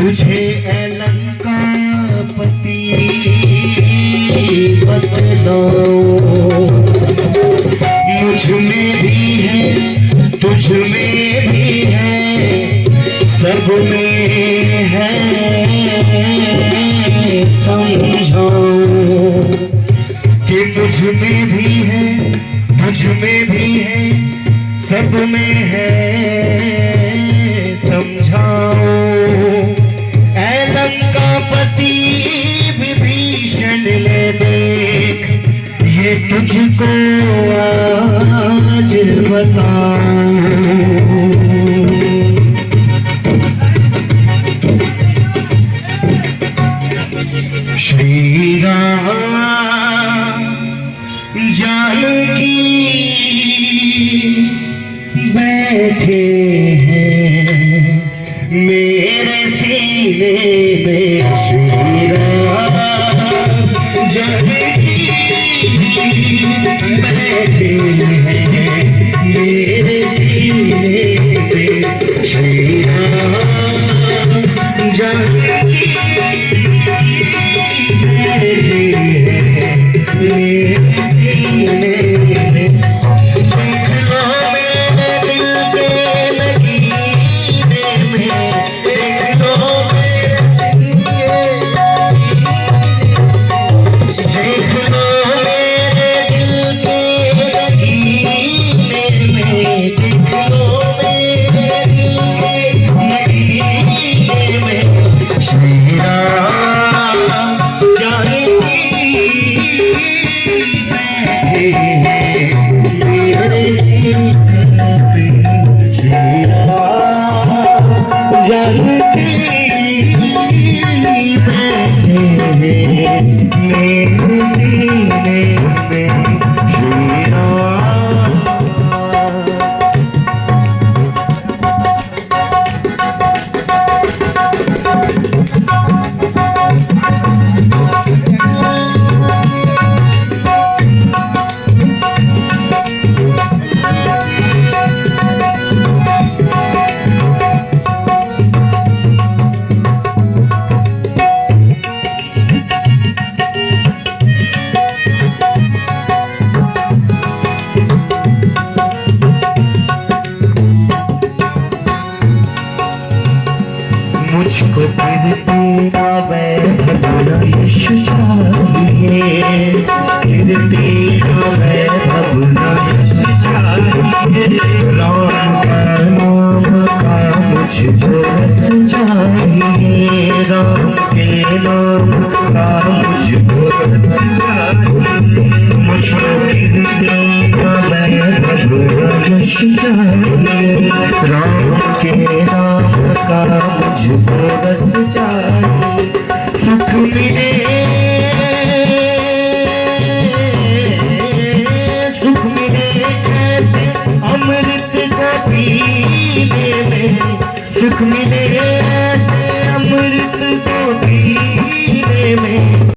तुझे ऐ लंकापति बतलाऊं, मुझ में भी है तुझ में भी है, सब में है समझाऊं, कि मुझ में भी है तुझ में भी है, सब में है समझाऊं। ऐ लंकापति विभीषण ले देख, ये तुझको आज बताऊं। श्री राम जानकी बैठे हैं मेरे सीने में, श्री राम जानकी बैठे हैं मेरे सीने में, श्री राम जानकी बैठे हैं मेरे सीने में। देख लो मेरे दिल के लकीरे में, देख लो मेरे देख लो मेरे दिल के लकीरे में, देख लो मेरे दिल के लकीरे में, श्री राम जानकी बैठे हैं मेरे सीने पे, श्री राम जानकी बैठे हैं मेरे सीने पे, श्री राम। मुझको फिर तेरा वैभव यश चाहिए, फिर तेरा वैभव यश चाहिए, राम का नाम का मुझको रस चाहिए, राम के नाम का मुझको रस चाहिए, मुझको फिर तेरा वैभव यश चाहिए, राम के नाम का मुझको रस चाहिए, सुख मिले ऐसे अमृत को पीने में, सुख मिले